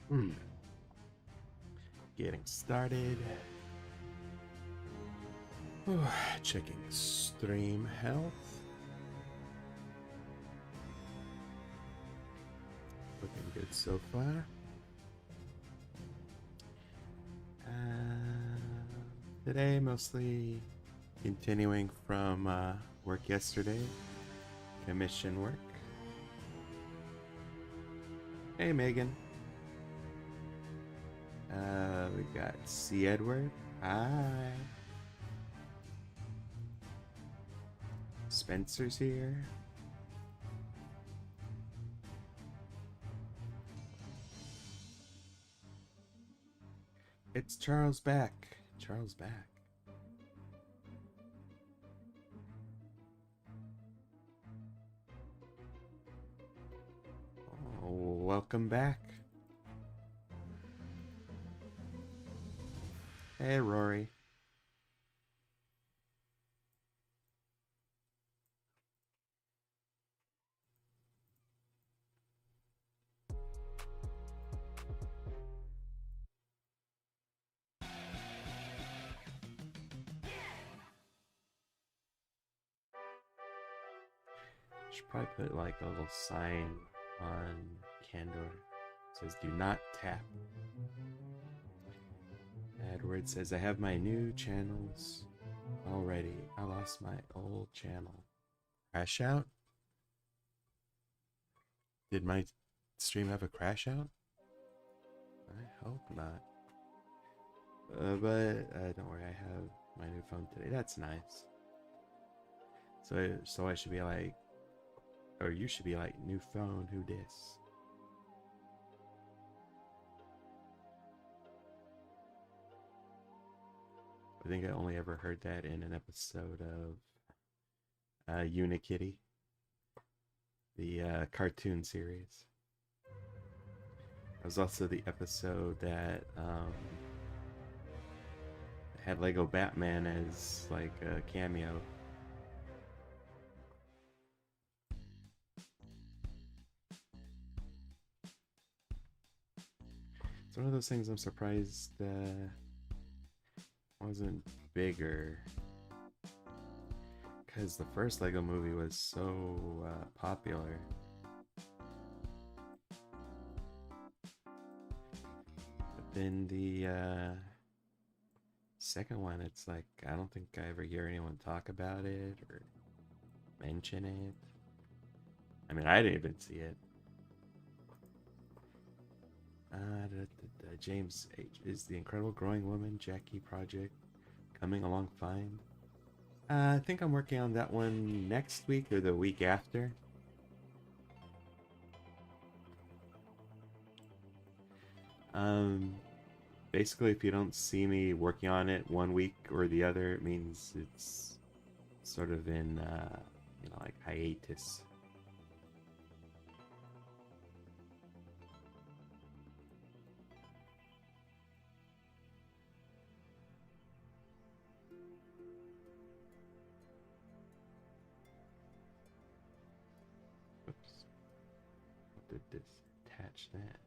Hmm. Getting started. Checking stream health. Looking good so far. Today, mostly continuing from work yesterday. Commission work. Hey, Megan. We got C. Edward. Hi. Spencer's here. It's Charles back. Charles back. Oh, welcome back. Hey, Rory. Should probably put like a little sign on Kandor. It says do not tap. Edward says I have my new channels already. I lost my old channel. Crash out? Did my stream have a crash out? I hope not. But don't worry, I have my new phone today. That's nice. So I should be like, or you should be like, new phone, who dis? I think I only ever heard that in an episode of Unikitty, the cartoon series. It was also the episode that had Lego Batman as like a cameo. It's one of those things I'm surprised wasn't bigger, because the first Lego movie was so popular. But then the second one, it's like I don't think I ever hear anyone talk about it or mention it. I mean, I didn't even see it. James H. Is the Incredible Growing Woman Jackie project coming along fine? I think I'm working on that one next week or the week after. Basically, if you don't see me working on it one week or the other, it means it's sort of in, like hiatus. Oops. What did this attach that?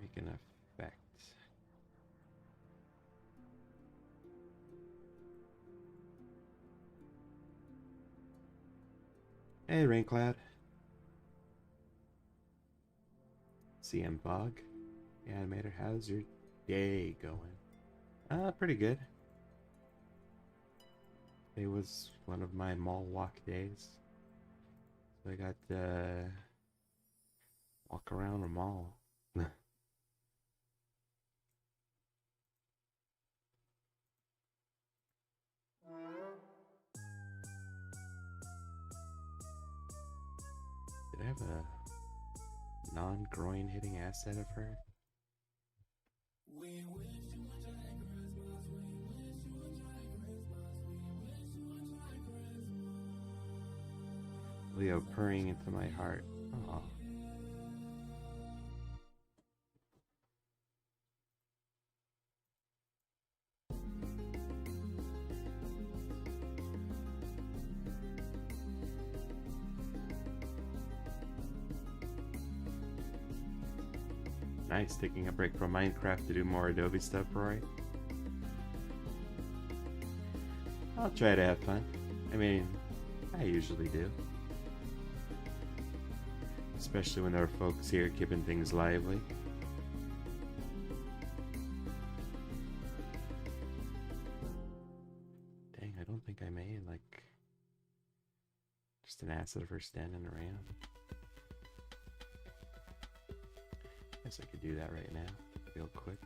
Make an effect. Hey, Raincloud. CM Bog. Animator, how's your day going? Pretty good. It was one of my mall walk days. So I got to walk around the mall. Did I have a non-groin hitting asset of her? Leo purring into my heart. Oh. Nice, taking a break from Minecraft to do more Adobe stuff, Rory. I'll try to have fun. I mean, I usually do. Especially when there are folks here keeping things lively. Dang, I don't think I made like just an asset of her standing around. Guess I could do that right now, real quick.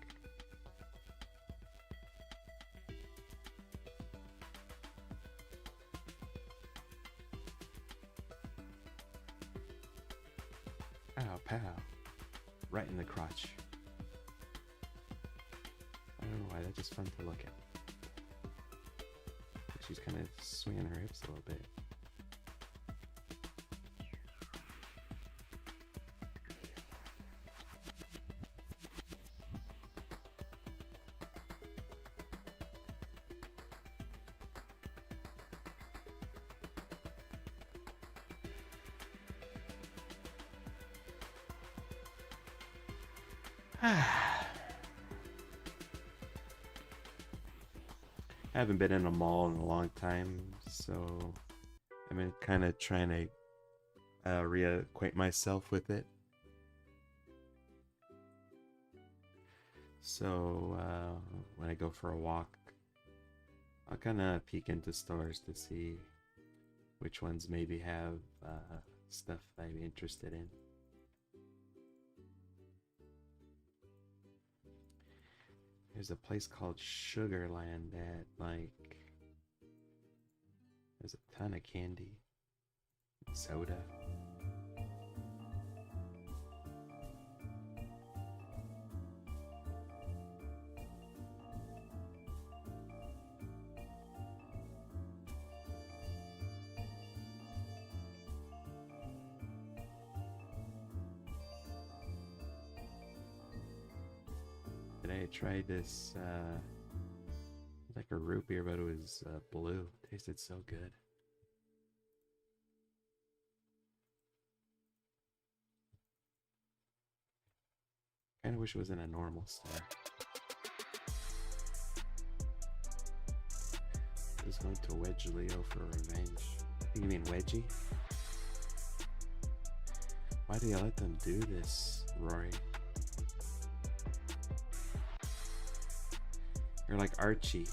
Pow, pow. Right in the crotch. I don't know why, that's just fun to look at. She's kind of swinging her hips a little bit. I haven't been in a mall in a long time, so I've been kind of trying to reacquaint myself with it. So when I go for a walk, I'll kind of peek into stores to see which ones maybe have stuff I'm interested in. There's a place called Sugarland that, like, there's a ton of candy and soda. Today I tried this, like a root beer, but it was blue. Tasted so good. Kinda wish it was in a normal store. I was going to Wedge Leo for revenge. You mean Wedgie? Why do you let them do this, Rory? You're like Archie,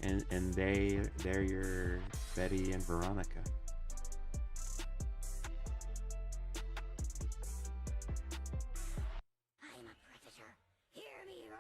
and they're your Betty and Veronica. I'm a predator. Hear me roar.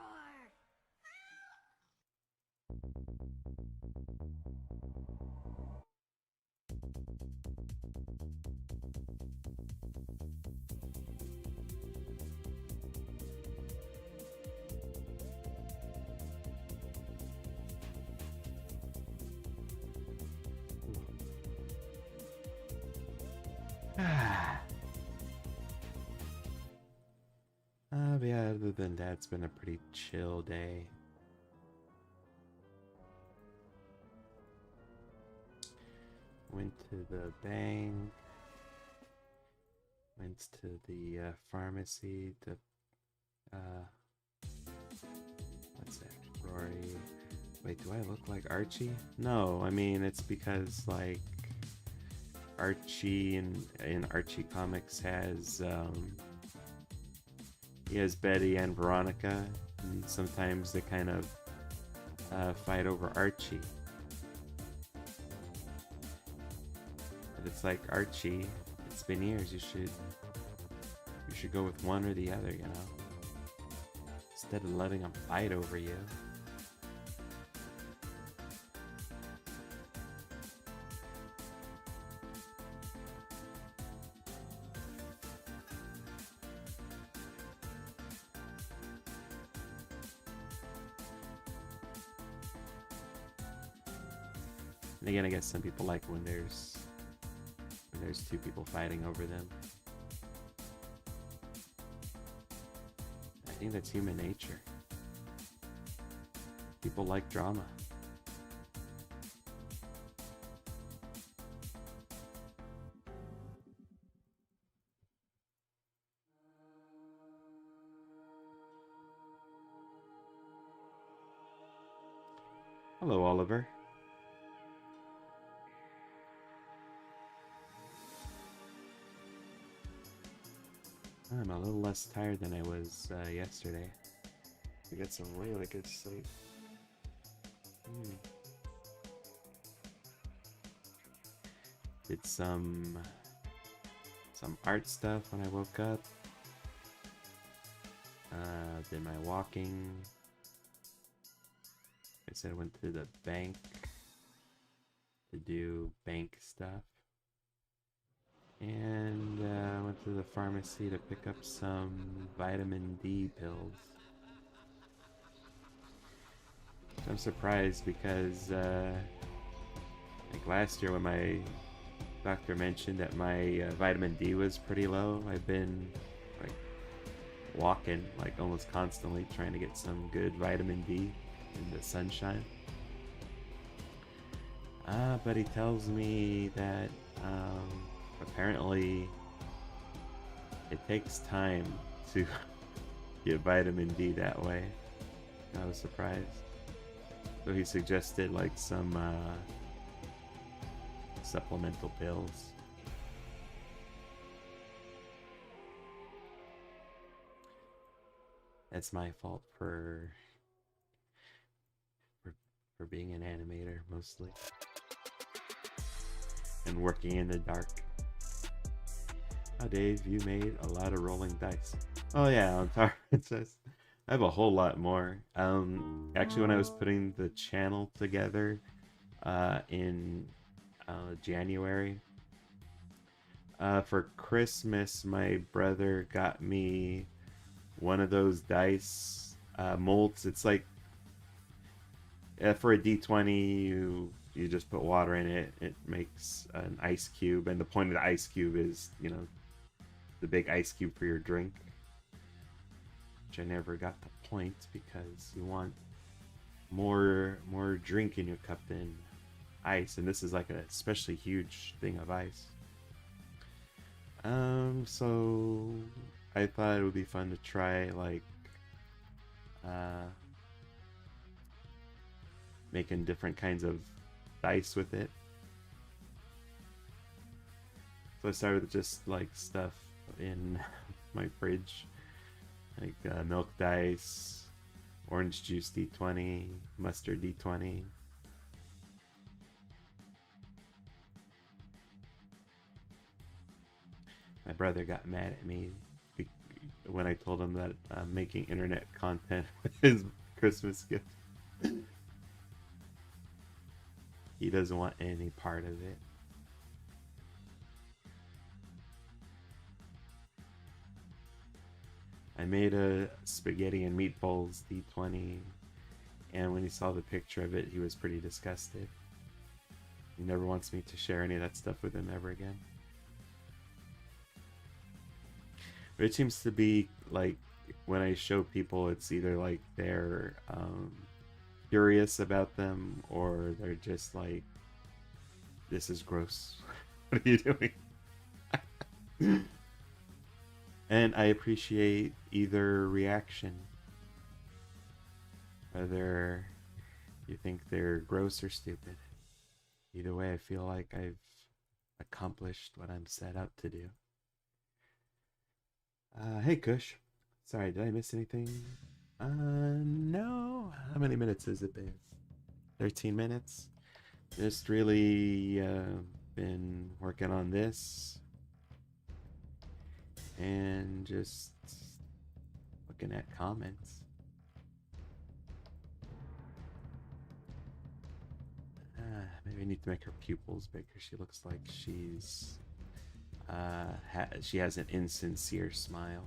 But yeah, other than that, it's been a pretty chill day. Went to the bank. Went to the pharmacy to, what's that, Rory? Wait, do I look like Archie? No, I mean, it's because, like, Archie in Archie Comics has, he has Betty and Veronica, and sometimes they kind of fight over Archie. But it's like, Archie, it's been years, you should go with one or the other, you know? Instead of letting them fight over you. And again, I guess some people like when there's two people fighting over them. I think that's human nature. People like drama. Hello, Oliver. I'm a little less tired than I was yesterday. I get some really good sleep. Did some art stuff when I woke up. Did my walking. I said I went to the bank to do bank stuff. And went to the pharmacy to pick up some vitamin D pills. I'm surprised because like last year when my doctor mentioned that my vitamin D was pretty low, I've been like walking like almost constantly trying to get some good vitamin D in the sunshine. But he tells me that apparently it takes time to get vitamin D that way. I was surprised. So he suggested like some supplemental pills. That's my fault for being an animator mostly. And working in the dark. Oh, Dave, you made a lot of rolling dice. Oh yeah, on Tower Princess. I have a whole lot more. Actually, when I was putting the channel together in January, for Christmas, my brother got me one of those dice molds. It's like for a D20, you just put water in it. It makes an ice cube, and the point of the ice cube is, you know, the big ice cube for your drink. Which I never got the point because you want more drink in your cup than ice, and this is like an especially huge thing of ice. So I thought it would be fun to try like making different kinds of dice with it. So I started with just like stuff in my fridge, like milk dice, orange juice D20, mustard D20. My brother got mad at me when I told him that I'm making internet content with his Christmas gift. He doesn't want any part of it. I made a spaghetti and meatballs D20, and when he saw the picture of it, he was pretty disgusted. He never wants me to share any of that stuff with him ever again. But it seems to be like when I show people, it's either like they're curious about them, or they're just like, this is gross. What are you doing? And I appreciate either reaction. Whether you think they're gross or stupid. Either way, I feel like I've accomplished what I'm set out to do. Hey Kush. Sorry, did I miss anything? No. How many minutes has it been? 13 minutes? Just really been working on this. And just looking at comments. Maybe I need to make her pupils bigger. She looks like she's she has an insincere smile.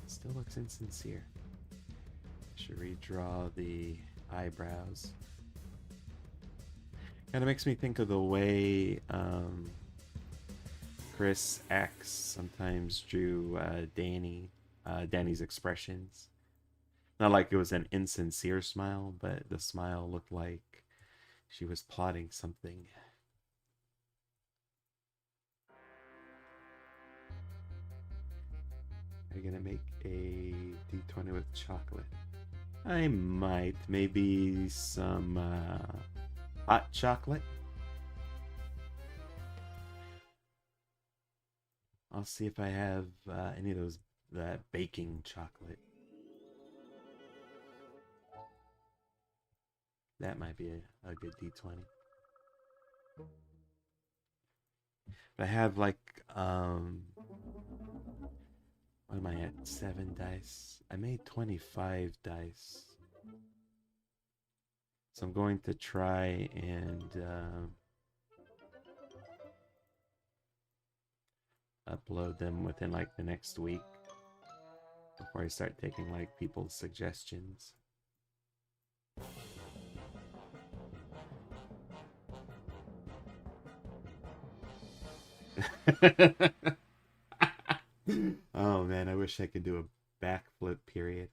Still looks insincere. Should redraw the eyebrows. Kind of makes me think of the way Chris X sometimes drew Danny's expressions. Not like it was an insincere smile, but the smile looked like she was plotting something. I I gonna make a D20 with chocolate? I might. Maybe some hot chocolate. I'll see if I have any of those that baking chocolate. That might be a good D20. But I have like what am I at? 7 dice. I made 25 dice. So I'm going to try and upload them within like the next week before I start taking like people's suggestions. Oh man, I wish I could do a backflip period.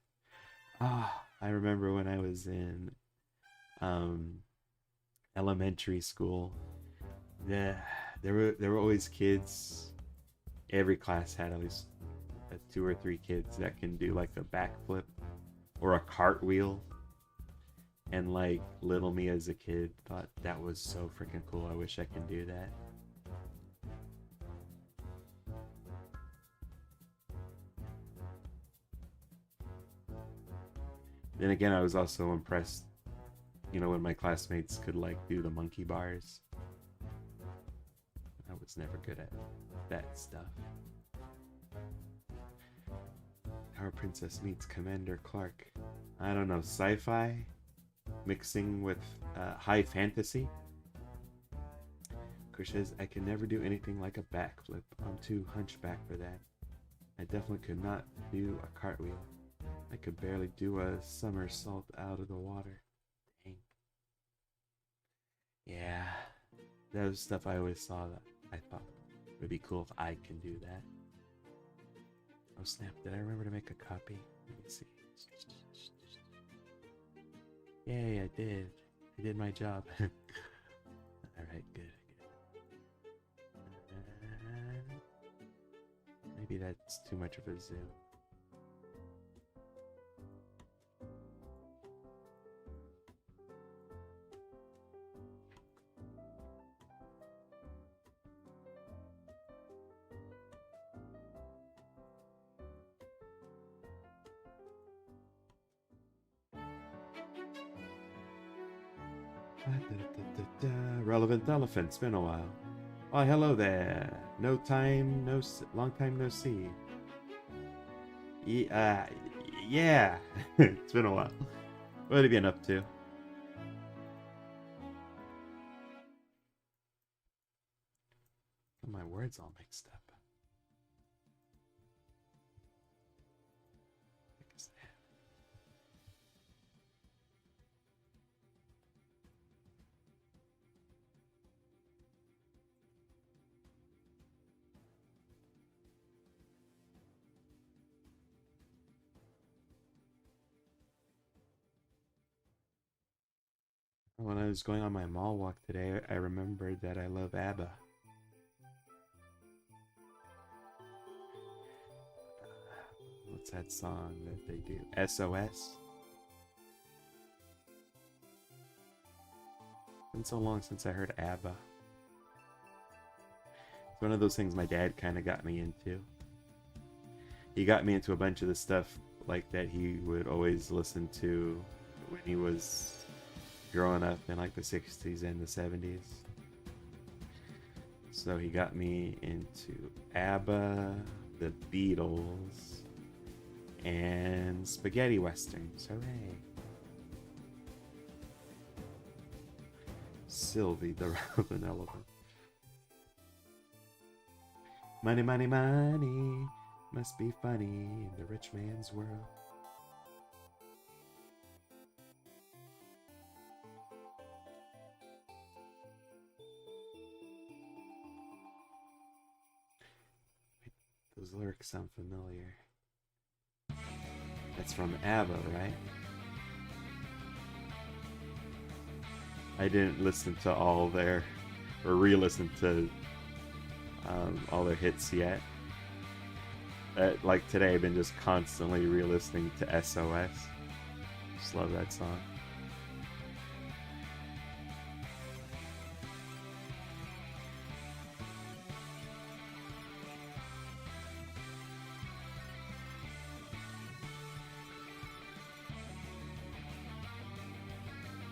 Ah, I remember when I was in elementary school. Yeah, there were always kids. Every class had at least 2 or 3 kids that can do like a backflip or a cartwheel. And like little me as a kid thought that was so freaking cool. I wish I could do that. Then again, I was also impressed, you know, when my classmates could like do the monkey bars. I was never good at that stuff. Our Princess meets Commander Clark. I don't know, sci-fi mixing with high fantasy. Chris says, I can never do anything like a backflip. I'm too hunchback for that. I definitely could not do a cartwheel. I could barely do a somersault out of the water. Dang. Yeah, that was stuff I always saw that I thought would be cool if I can do that. Oh snap, did I remember to make a copy? Let me see. Yay, I did. I did my job. Alright, good. Maybe that's too much of a zoom. Relevant elephant, it's been a while. Oh, hello there. Long time no see. Yeah. It's been a while. What have you been up to? My words all mixed up. When I was going on my mall walk today, I remembered that I love ABBA. What's that song that they do? SOS? It's been so long since I heard ABBA. It's one of those things my dad kind of got me into. He got me into a bunch of the stuff like that he would always listen to when he was growing up in like the 60s and the 70s. So he got me into ABBA, the Beatles, and spaghetti westerns. Hooray! Sylvie the Relevant Elephant. Money, money, money must be funny in the rich man's world. Those lyrics sound familiar. That's from ABBA, right? I didn't listen to all their, or re-listen to all their hits yet. like today, I've been just constantly re-listening to SOS. Just love that song.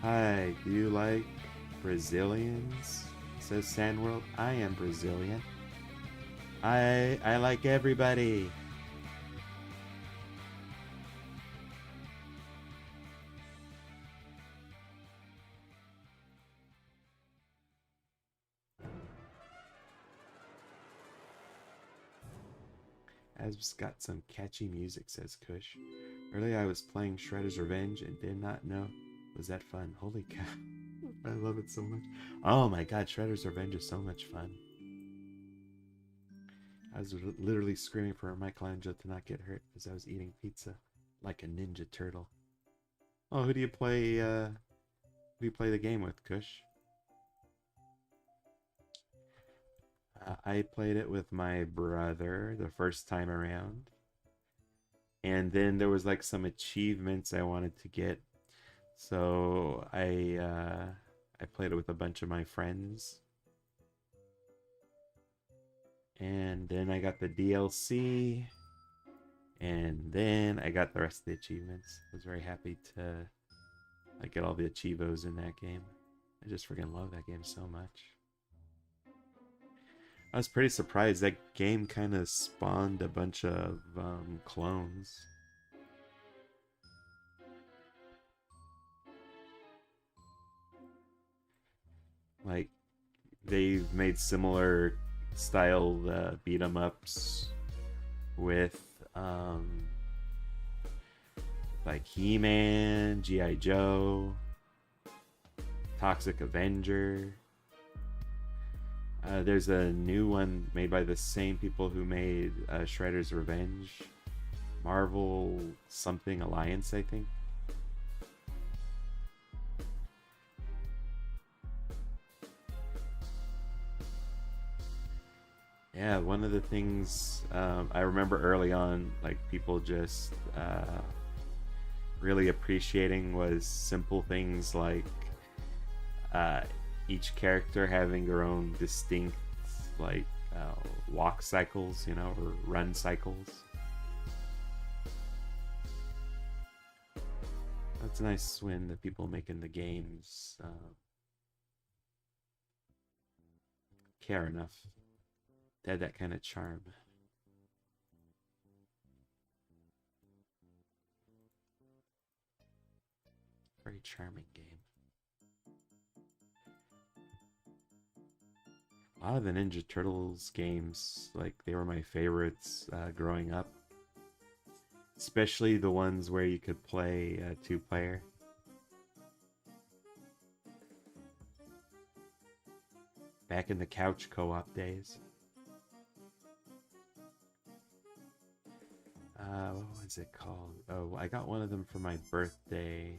Hi, do you like Brazilians? Says Sandworld. I am Brazilian. I like everybody. Has got some catchy music, says Kush. Earlier I was playing Shredder's Revenge and did not know. Was that fun? Holy cow. I love it so much. Oh my god, Shredder's Revenge is so much fun. I was literally screaming for Michelangelo to not get hurt as I was eating pizza like a ninja turtle. Oh, who do you play the game with, Kush? I played it with my brother the first time around. And then there was like some achievements I wanted to get. So I played it with a bunch of my friends. And then I got the DLC. And then I got the rest of the achievements. I was very happy to get all the achievos in that game. I just freaking love that game so much. I was pretty surprised. That game kind of spawned a bunch of clones. Like, they've made similar styled beat 'em ups with like He-Man, G.I. Joe, Toxic Avenger. There's a new one made by the same people who made Shredder's Revenge. Marvel something Alliance, I think. Yeah, one of the things I remember early on, like people just really appreciating was simple things like each character having their own distinct like walk cycles, you know, or run cycles. That's nice when the people making the games care enough to have that kind of charm. Very charming game. A lot of the Ninja Turtles games, like, they were my favorites growing up. Especially the ones where you could play two-player. Back in the couch co-op days. What was it called? Oh, I got one of them for my birthday.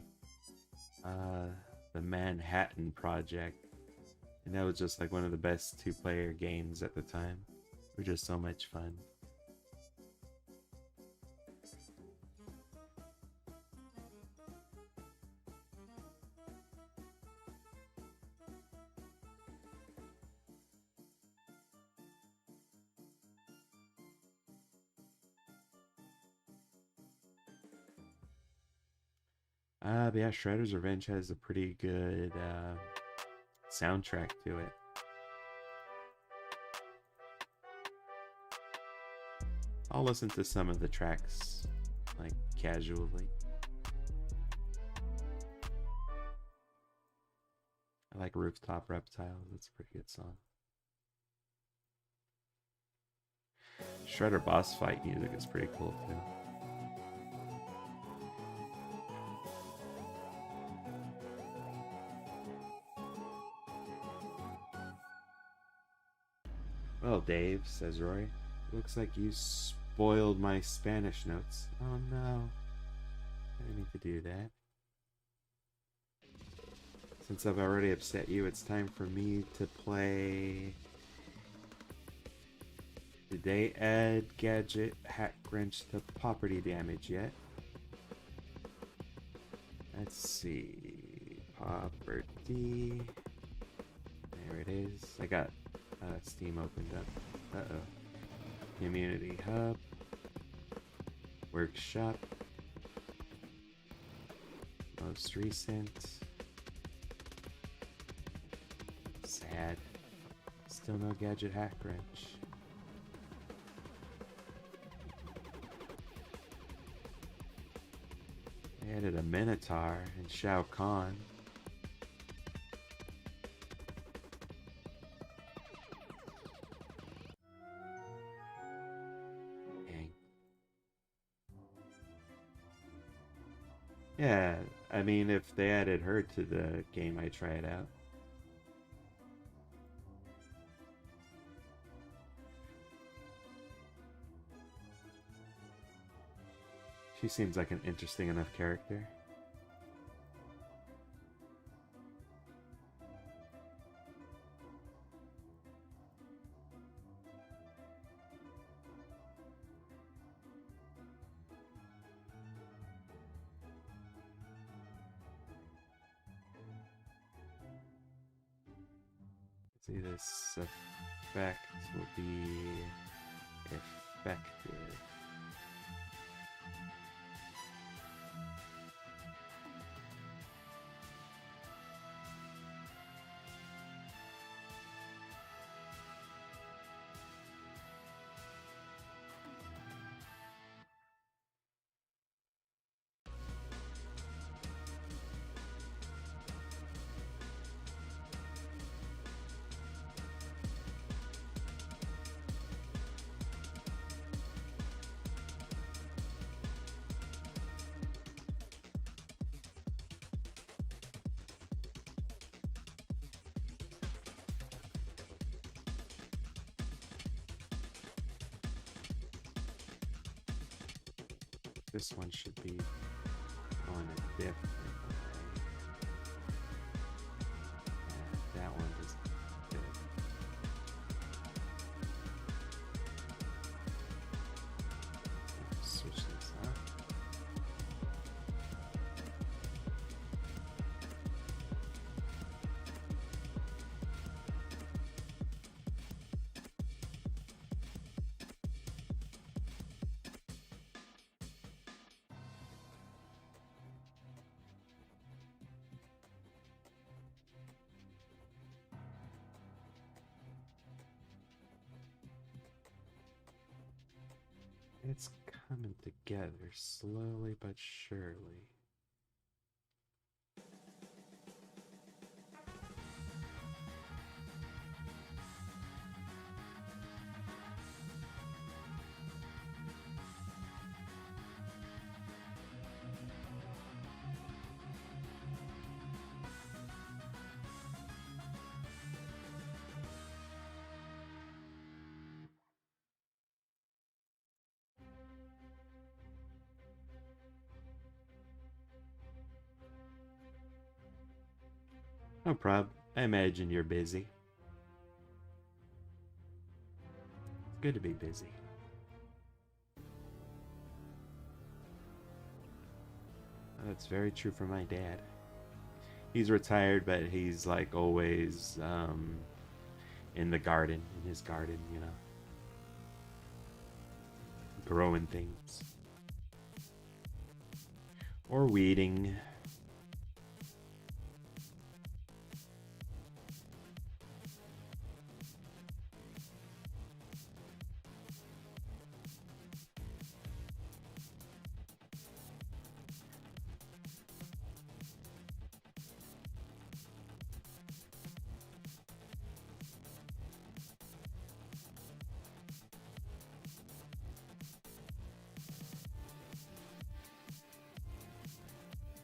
The Manhattan Project. And that was just like one of the best two-player games at the time. They were just so much fun. But yeah, Shredder's Revenge has a pretty good soundtrack to it. I'll listen to some of the tracks, like, casually. I like Rooftop Reptiles, that's a pretty good song. Shredder boss fight music is pretty cool too. Well, Dave, says Roy, looks like you spoiled my Spanish notes. Oh no. I didn't mean to do that. Since I've already upset you, it's time for me to play the they add gadget hack wrench to property damage yet? Let's see. Property. There it is. I got Steam opened up. Uh-oh. Community hub. Workshop. Most recent. Sad. Still no gadget hack wrench. They added a Minotaur and Shao Kahn. Dang. Yeah, I mean, if they added her to the game, I'd try it out. She seems like an interesting enough character. Let's see, this effect will be effective. This one should be going a different way. Yeah, that one doesn't fit. Switch this up. It's coming together slowly but surely. No prob. I imagine you're busy. It's good to be busy. That's very true for my dad. He's retired, but he's like always in the garden, in his garden, you know, growing things. Or weeding.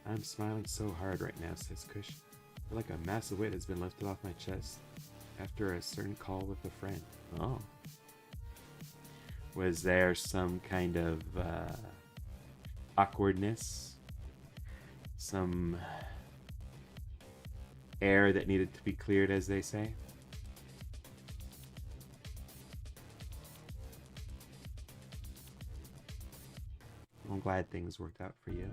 I'm smiling so hard right now, says Kush. I feel like a massive weight has been lifted off my chest after a certain call with a friend. Oh. Was there some kind of awkwardness? Some air that needed to be cleared, as they say? glad things worked out for you.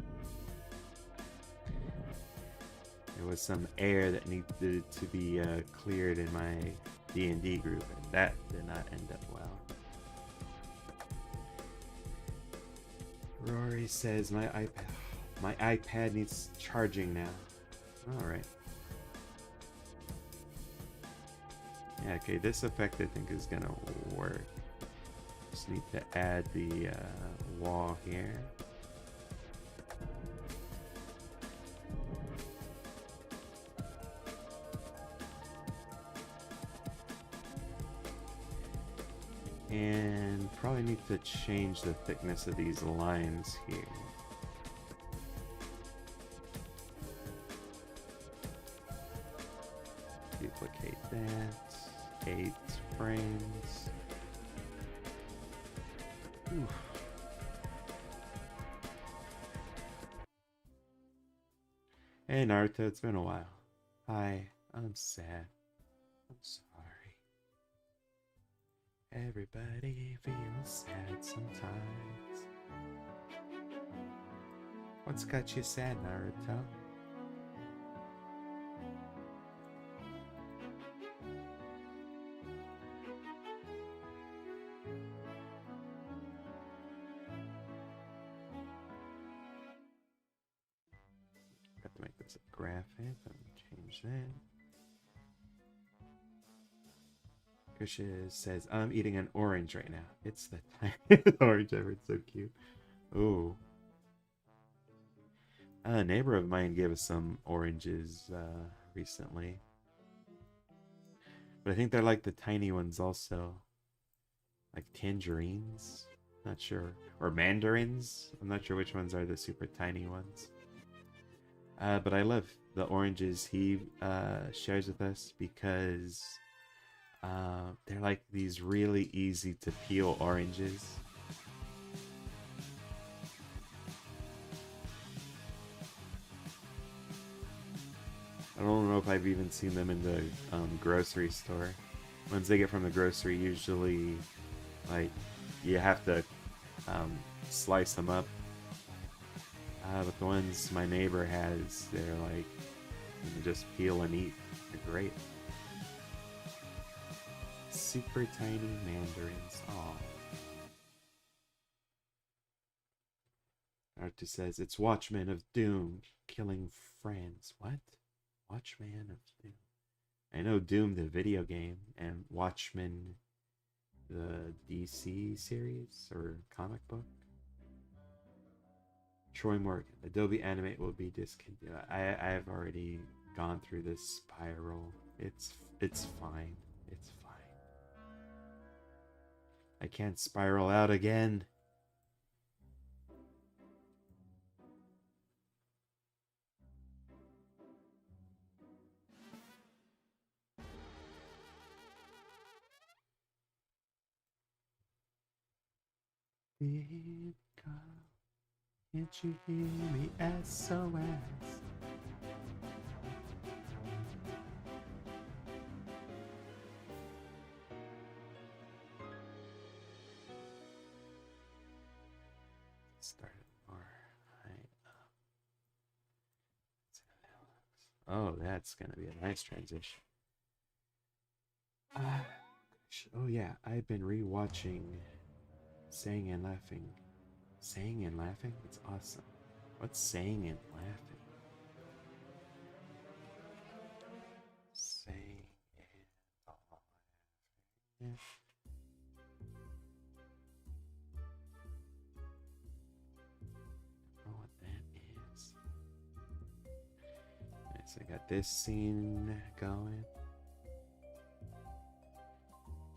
There was some air that needed to be cleared in my D&D group, and that did not end up well. Rory says my iPad needs charging now. Alright. Yeah, okay, this effect I think is gonna work. Just need to add the wall here. And probably need to change the thickness of these lines here. Duplicate that. 8 frames. Oof. Hey Naruto, it's been a while. Hi, I'm sad. I'm sorry. Everybody feels sad sometimes. What's got you sad, Naruto? Got to make this a graphic. Let me change that. Kusha says, I'm eating an orange right now. It's the tiniest orange ever. It's so cute. Ooh. A neighbor of mine gave us some oranges recently. But I think they're like the tiny ones also. Like tangerines? Not sure. Or mandarins? I'm not sure which ones are the super tiny ones. But I love the oranges he shares with us because they're like these really easy to peel oranges. I don't know if I've even seen them in the grocery store. Ones they get from the grocery usually, like, you have to slice them up. But the ones my neighbor has, they're like, you can just peel and eat. They're great. Super tiny mandarins. Aw. Naruto says, it's Watchmen of Doom killing friends. What? Watchmen of Doom. I know Doom, the video game, and Watchmen, the DC series or comic book. Troy Morgan, Adobe Animate will be discontinued. I've already gone through this spiral. It's fine. It's fine. I can't spiral out again. Big girl, can't you hear me? SOS. Start it more high up. Oh, that's gonna be a nice transition. Oh yeah, I've been rewatching Saying and Laughing. Saying and Laughing? It's awesome. What's Saying and Laughing? Saying and Laughing. I don't know what that is. Alright, so I got this scene going.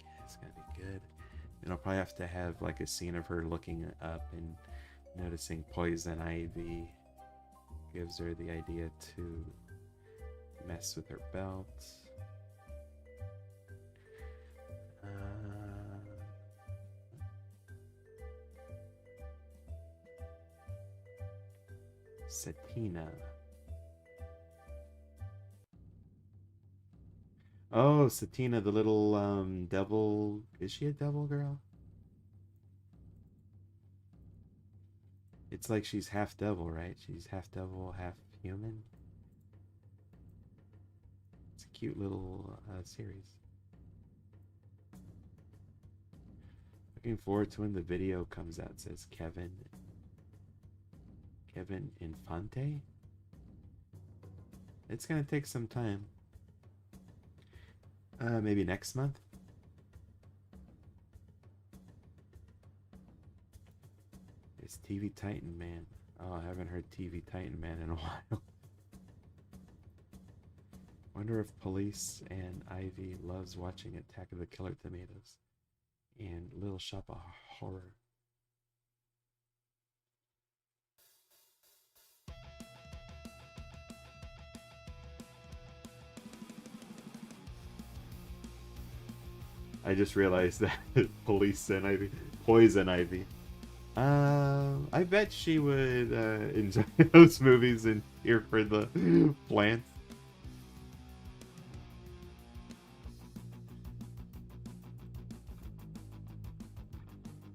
Yeah, it's gonna be good. And I'll probably have to have like a scene of her looking up and noticing poison ivy. Gives her the idea to mess with her belt. Satina. Oh, Satina, the little devil. Is she a devil girl? It's like she's half devil, right? She's half devil, half human. It's a cute little series. Looking forward to when the video comes out, says Kevin. Kevin Infante? It's gonna take some time. Maybe next month? It's TV Titan Man. Oh, I haven't heard TV Titan Man in a while. Wonder if Police and Ivy loves watching Attack of the Killer Tomatoes and Little Shop of Horror. I just realized that Police and Ivy, Poison Ivy. I bet she would enjoy those movies and here for the plants.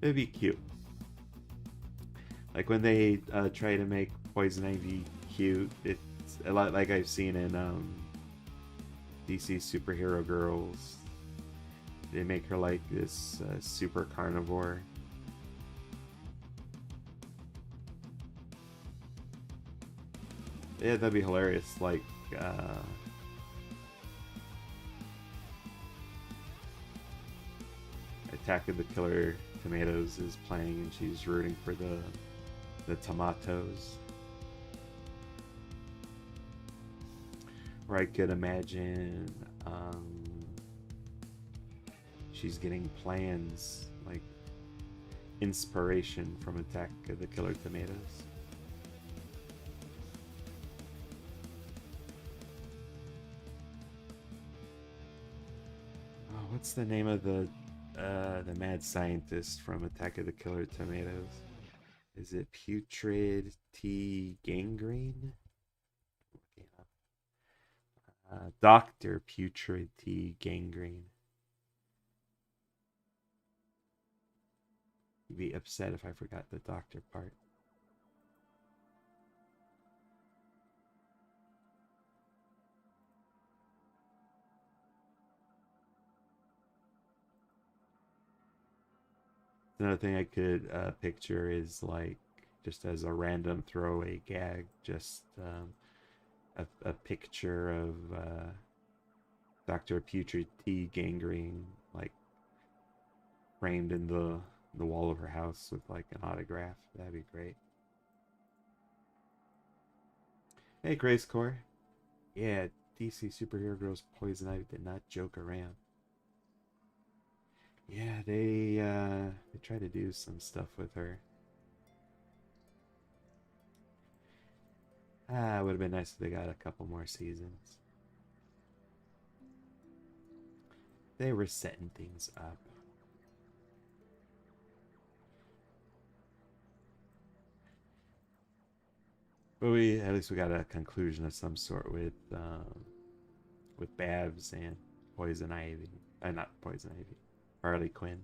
It'd be cute. Like when they try to make Poison Ivy cute, it's a lot like I've seen in DC Superhero Girls. They make her like this super carnivore. Yeah, that'd be hilarious. Like, Attack of the Killer Tomatoes is playing and she's rooting for the tomatoes. Or I could imagine she's getting plans, like inspiration from Attack of the Killer Tomatoes. Oh, what's the name of the mad scientist from Attack of the Killer Tomatoes? Is it Putrid T. Gangrene? Dr. Putrid T. Gangrene. You'd be upset if I forgot the doctor part. Another thing I could picture is like just as a random throwaway gag, just a picture of Dr. Putrid T. Gangrene like framed in the wall of her house with like an autograph. That'd be great. Hey, Grace Core. Yeah, DC Superhero Girls Poison Ivy did not joke around. Yeah, they try to do some stuff with her. It would have been nice if they got a couple more seasons. They were setting things up. But at least we got a conclusion of some sort with Babs and Poison Ivy. Not Poison Ivy. Harley Quinn.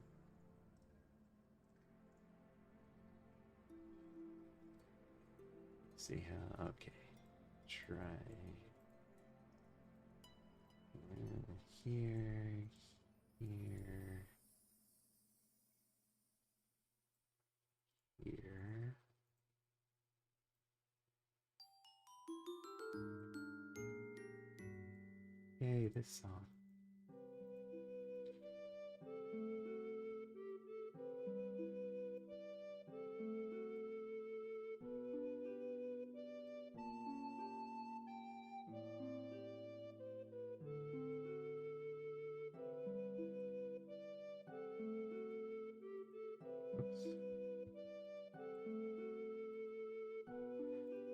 See how, okay. Try here, here, here. Yay, this song.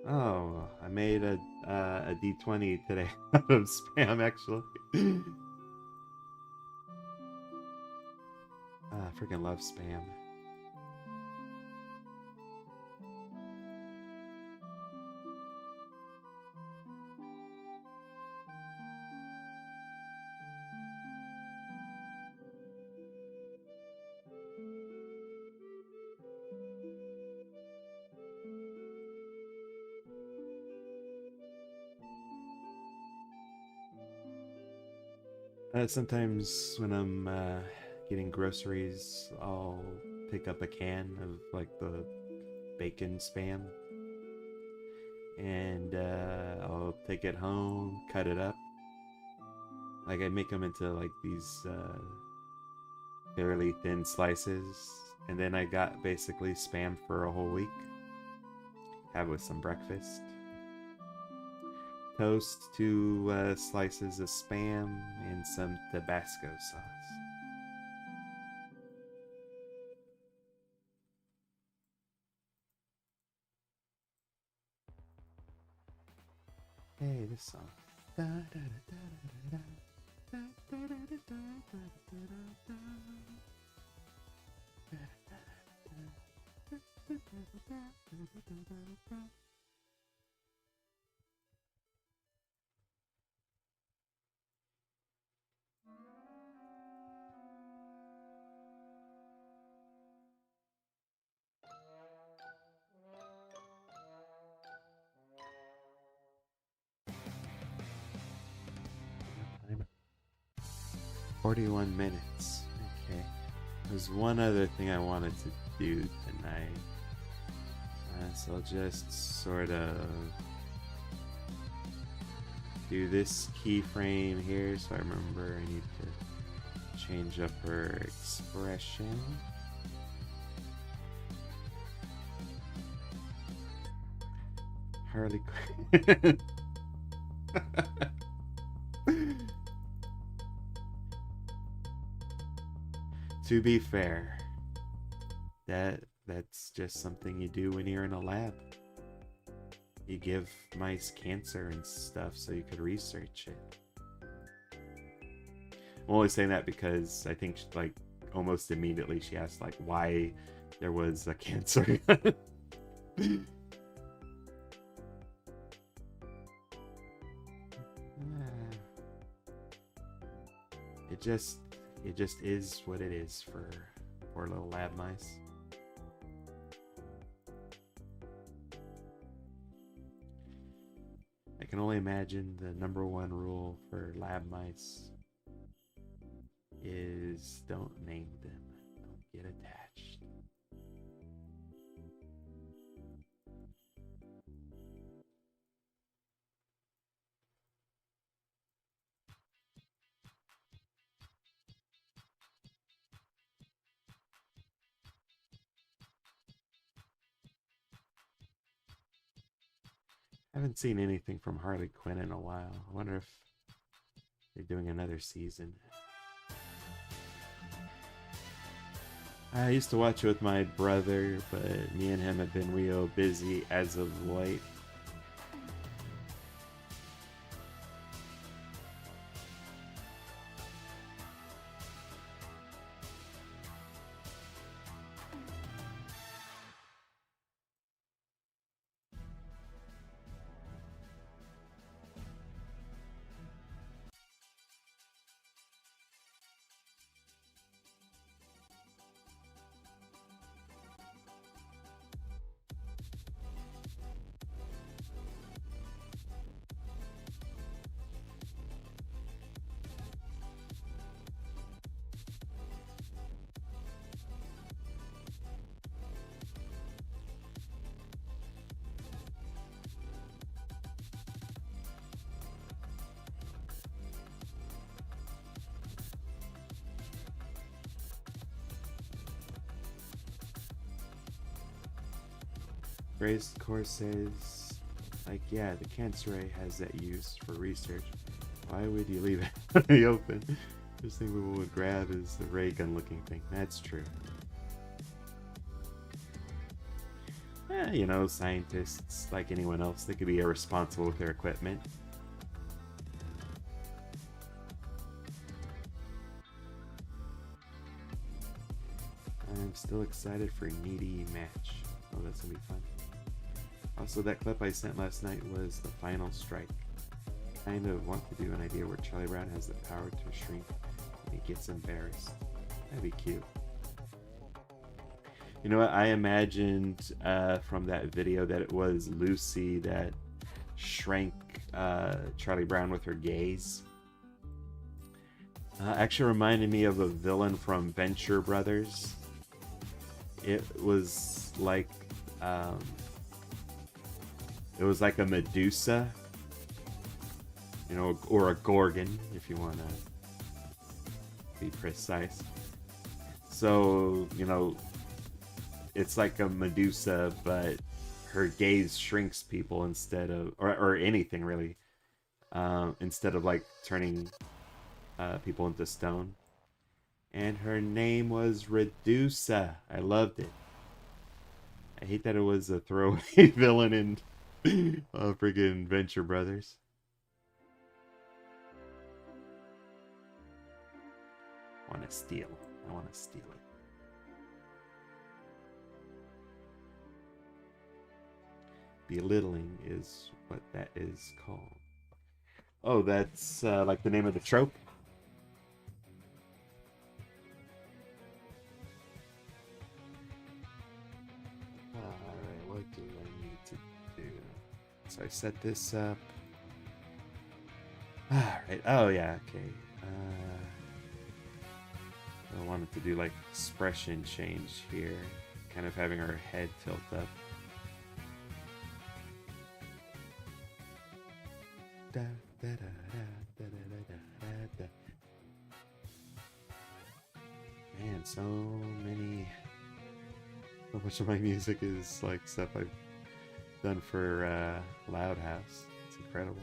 Oh, I made a D20 today out of spam, actually. I freaking love spam. Sometimes when I'm getting groceries, I'll pick up a can of like the bacon spam, and I'll take it home, cut it up. Like I make them into like these fairly thin slices, and then I got basically spam for a whole week. Have with some breakfast. Toast 2 slices of spam and some Tabasco sauce. Hey, this song. Time 41 minutes. Okay. There's one other thing I wanted to do tonight. So I'll just sort of do this keyframe here so I remember I need to change up her expression. Harley Quinn. To be fair, that's just something you do when you're in a lab. You give mice cancer and stuff so you could research it. I'm only saying that because I think like almost immediately she asked like why there was a cancer. It just is what it is for poor little lab mice. I can only imagine the #1 rule for lab mice is don't name them. Don't get attached. I haven't seen anything from Harley Quinn in a while. I wonder if they're doing another season. I used to watch it with my brother, but me and him have been real busy as of late. Grace Core says, like, yeah, the cancer ray has that use for research. Why would you leave it open? First thing we would grab is the ray gun looking thing. That's true. You know, scientists, like anyone else, they could be irresponsible with their equipment. I'm still excited for Needy Match. Oh, that's gonna be fun. Also, that clip I sent last night was the final strike. Kind of want to do an idea where Charlie Brown has the power to shrink and he gets embarrassed. That'd be cute. You know what? I imagined from that video that it was Lucy that shrank Charlie Brown with her gaze. Actually reminded me of a villain from Venture Brothers. It was like um, it was like a Medusa, you know, or a Gorgon if you want to be precise. So, you know, it's like a Medusa, but her gaze shrinks people instead of, or anything really, instead of like turning people into stone. And her name was Redusa. I loved it. I hate that it was a throwaway villain in friggin' Venture Brothers. I want to steal. I want to steal it. Belittling is what that is called. Oh, that's like the name of the trope? Alright, what do I need to do? So I set this up. Alright, oh yeah, okay. I wanted to do like expression change here. Kind of having her head tilt up. Man, so much of my music is like stuff I've done for Loud House. It's incredible.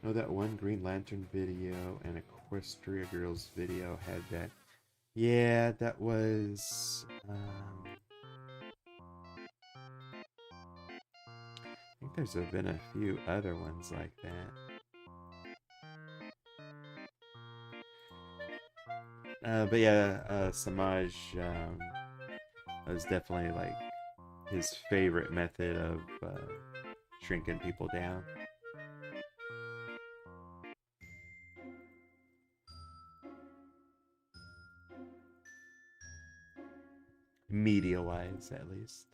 Oh, that one Green Lantern video and Equestria Girls video had that. Yeah, that was... I think there's been a few other ones like that. But yeah, Samaj was definitely like his favorite method of shrinking people down. Media-wise, at least.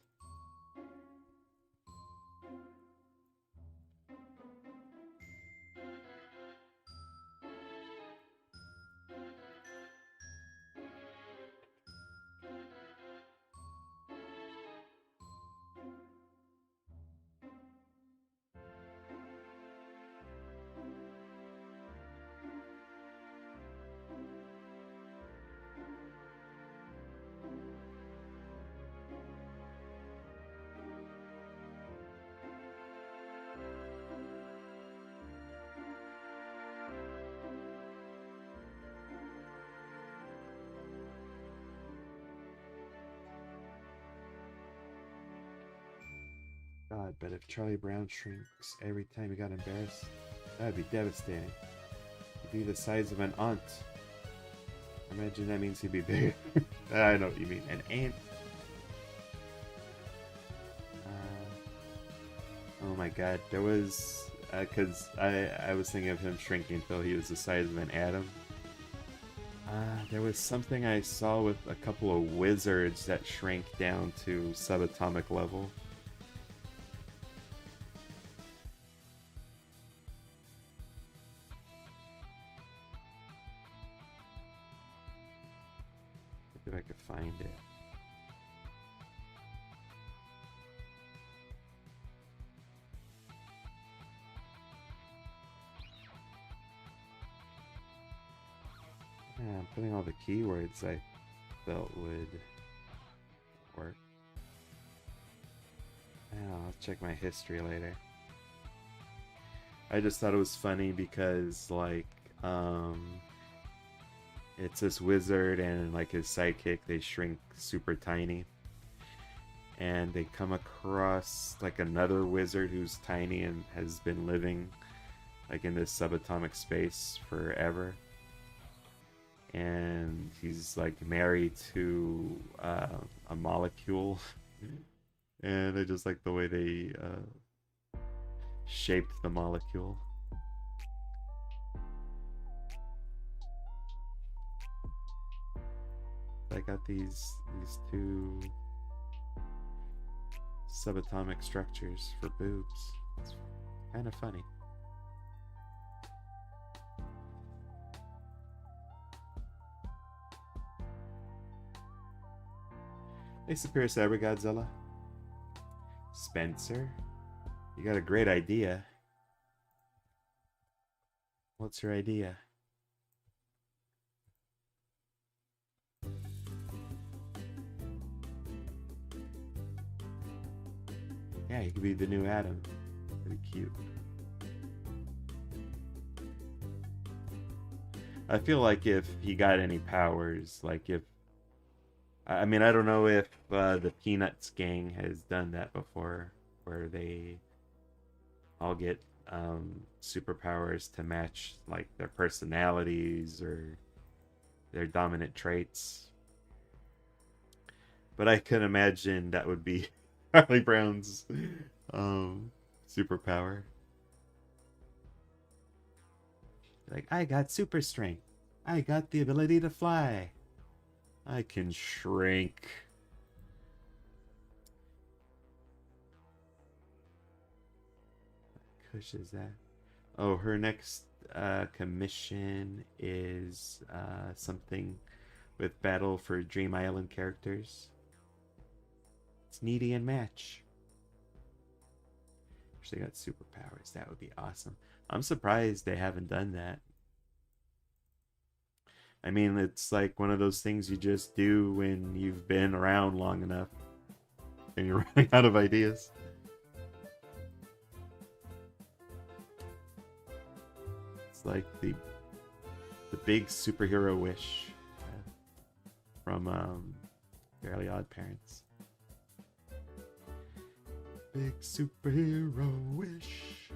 God, but if Charlie Brown shrinks every time he got embarrassed, that would be devastating. He'd be the size of an ant. I imagine that means he'd be bigger. I know what you mean, an ant. Oh my god, there was... because I was thinking of him shrinking until he was the size of an atom. There was something I saw with a couple of wizards that shrank down to subatomic level. If I could find it. Yeah, I'm putting all the keywords I felt would work. Yeah, I'll check my history later. I just thought it was funny because, like, it's this wizard and like his sidekick, they shrink super tiny. And they come across like another wizard who's tiny and has been living like in this subatomic space forever. and he's like married to a molecule. And I just like the way they shaped the molecule. I got these two subatomic structures for boobs. It's kind of funny. Hey, Superior Cyber Godzilla. Spencer, you got a great idea. What's your idea? Yeah, you could be the new Adam. Pretty cute. I feel like if he got any powers, like if... I mean, I don't know if the Peanuts gang has done that before, where they all get superpowers to match like their personalities or their dominant traits. But I can imagine that would be Harley Brown's superpower. Like, I got super strength. I got the ability to fly. I can shrink. What kush is that? Oh, her next commission is something with Battle for Dream Island characters. It's Needy and Match. Wish they got superpowers. That would be awesome. I'm surprised they haven't done that. I mean, it's like one of those things you just do when you've been around long enough and you're running out of ideas. It's like the big superhero wish from Fairly Odd Parents. Big superhero wish.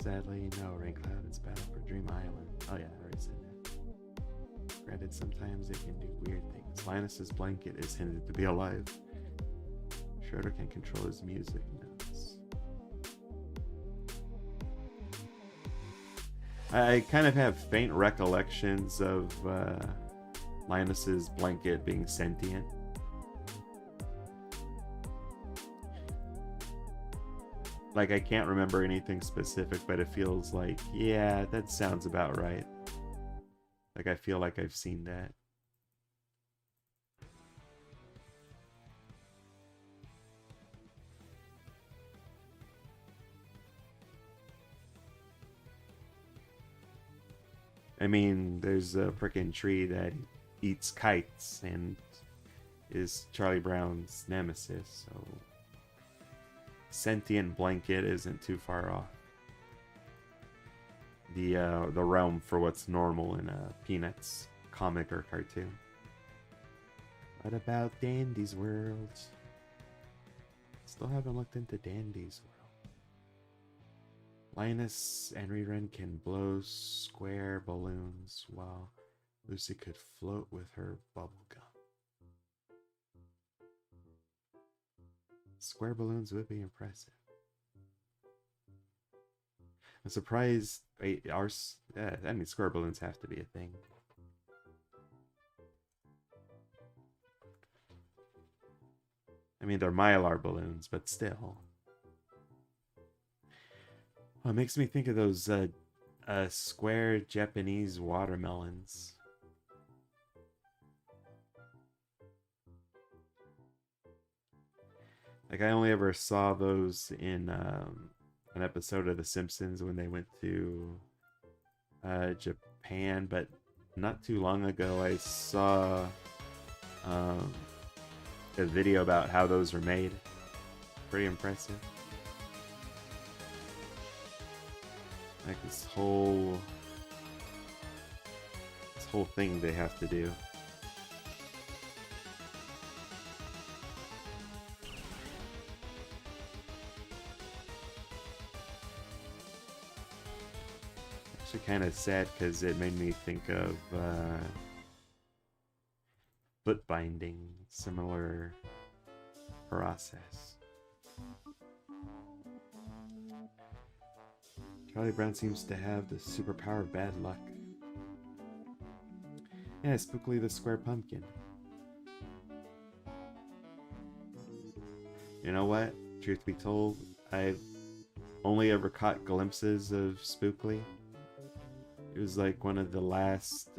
Sadly, no, Rain Cloud is Battle for Dream Island. Oh yeah, I already said that. Granted, sometimes it can do weird things. Linus's blanket is hinted to be alive. Schroeder can control his music notes. I kind of have faint recollections of Linus's blanket being sentient. Like, I can't remember anything specific, but it feels like, yeah, that sounds about right. Like, I feel like I've seen that. I mean, there's a frickin' tree that eats kites and is Charlie Brown's nemesis, so sentient blanket isn't too far off the realm for what's normal in a Peanuts comic or cartoon. What about Dandy's World? Still haven't looked into Dandy's World. Linus and Rerun can blow square balloons while Lucy could float with her bubble gum. Square balloons would be impressive. I'm surprised. Wait, ours. I mean, square balloons have to be a thing. I mean, they're Mylar balloons, but still. Well, it makes me think of those square Japanese watermelons. Like, I only ever saw those in an episode of The Simpsons when they went to Japan, but not too long ago I saw a video about how those are made. Pretty impressive. Like this whole whole thing they have to do. Actually kind of sad because it made me think of foot binding, similar process. Charlie Brown seems to have the superpower of bad luck. Yeah, Spookily the Square Pumpkin. You know what? Truth be told, I've only ever caught glimpses of Spookily. It was like one of the last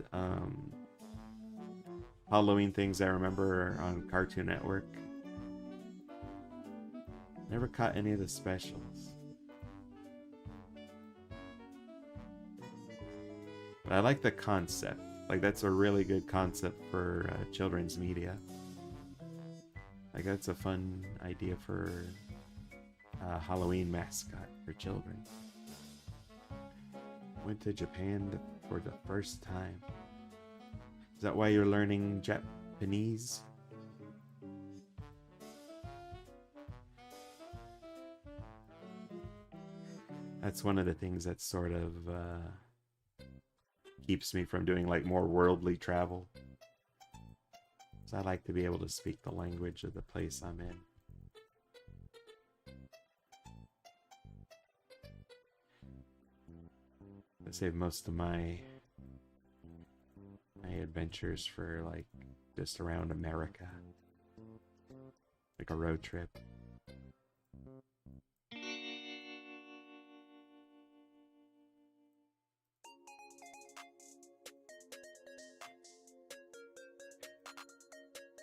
Halloween things I remember on Cartoon Network. Never caught any of the specials. But I like the concept. Like, that's a really good concept for children's media. Like, that's a fun idea for a Halloween mascot for children. Went to Japan for the first time. Is that why you're learning Japanese? That's one of the things that sort of keeps me from doing like more worldly travel. So I like to be able to speak the language of the place I'm in. I save most of my adventures for like just around America, like a road trip.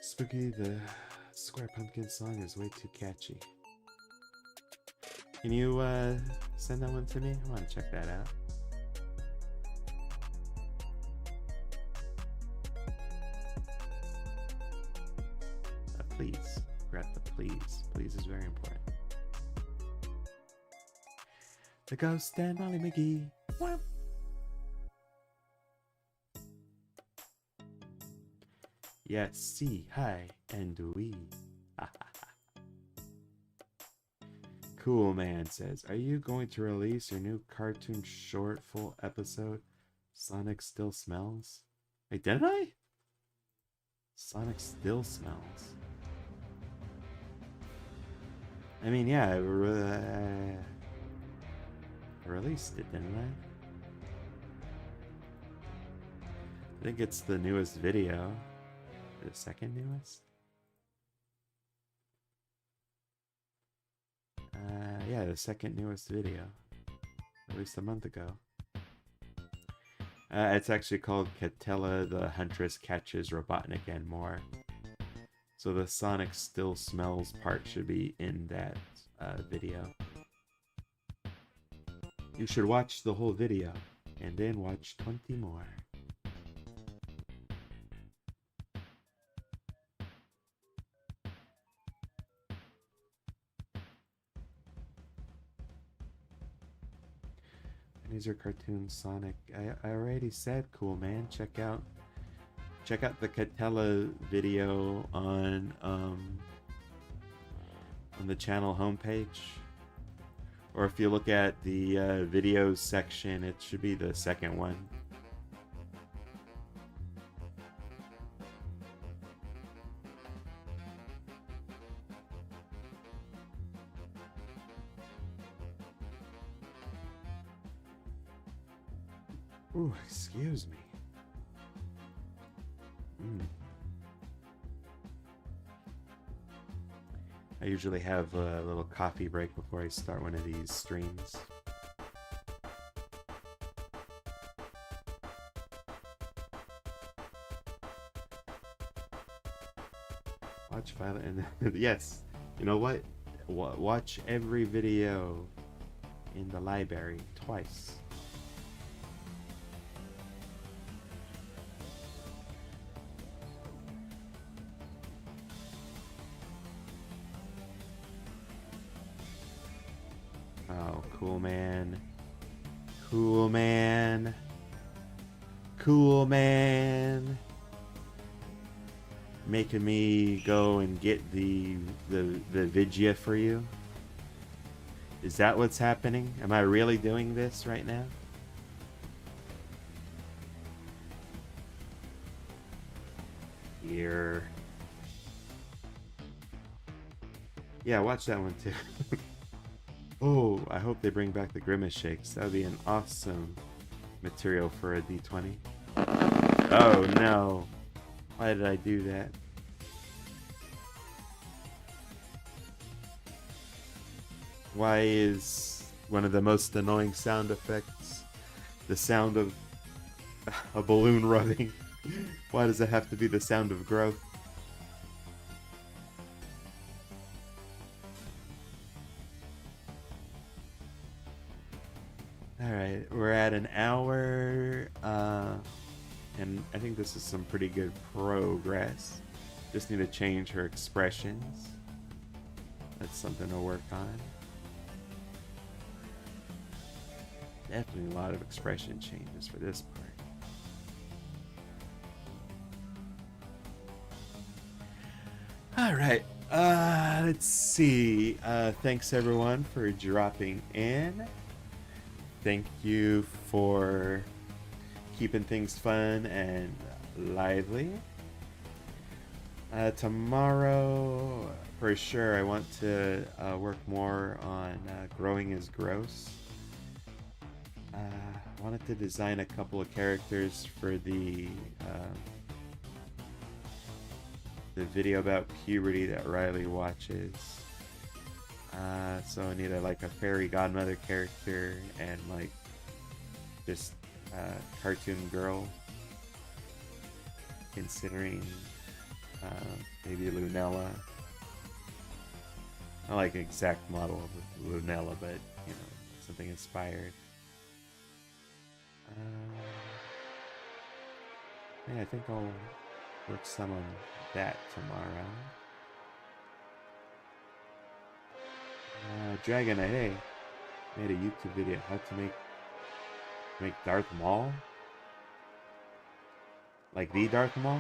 Spooky the Square Pumpkin song is way too catchy. Can you send that one to me? I want to check that out. Please. Grab the please. Please is very important. The Ghost and Molly McGee. Wham! Yes, see, hi, and we. Cool Man says, are you going to release your new cartoon short full episode, Sonic Still Smells? Wait, didn't I? Sonic Still Smells. I mean, yeah, I released it, didn't I? I think it's the newest video. The second newest? Yeah, the second newest video. Released a month ago. It's actually called Catella the Huntress Catches Robotnik and More. So the Sonic Still Smells part should be in that video. You should watch the whole video and then watch 20 more. And these are cartoons Sonic. I already said, cool man. Check out the Catella video on the channel homepage, or if you look at the videos section, it should be the second one. Ooh, excuse me. I usually have a little coffee break before I start one of these streams. Watch Violet and yes, you know what? Watch every video in the library twice. cool, man. Making me go and get the Vigia for you. Is that what's happening? Am I really doing this right now? Here. Yeah, watch that one too. Oh, I hope they bring back the Grimace Shakes. That would be an awesome material for a D20. Oh no. Why did I do that? Why is one of the most annoying sound effects the sound of a balloon rubbing? Why does it have to be the sound of growth? Alright, we're at an hour, and I think this is some pretty good progress. Just need to change her expressions. That's something to work on. Definitely a lot of expression changes for this part. Alright, let's see. Thanks everyone for dropping in. Thank you for keeping things fun and lively. Tomorrow, for sure, I want to work more on Growing is Gross. I wanted to design a couple of characters for the video about puberty that Riley watches. So I need like a fairy godmother character and like just cartoon girl, considering maybe Lunella. Not like an exact model of Lunella, but you know, something inspired. Yeah, I think I'll work some on that tomorrow. Dragonite, hey, made a YouTube video how to make Darth Maul, like the Darth Maul,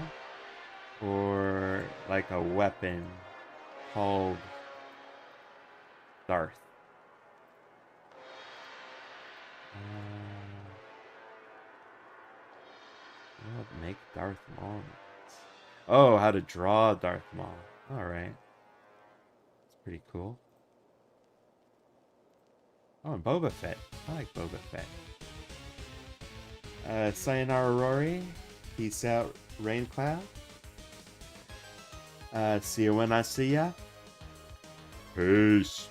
or like a weapon called Darth. What make Darth Maul means? Oh, how to draw Darth Maul. All right, it's pretty cool. Oh, and Boba Fett. I like Boba Fett. Sayonara Rory. Peace out, Rain Cloud. See you when I see ya. Peace.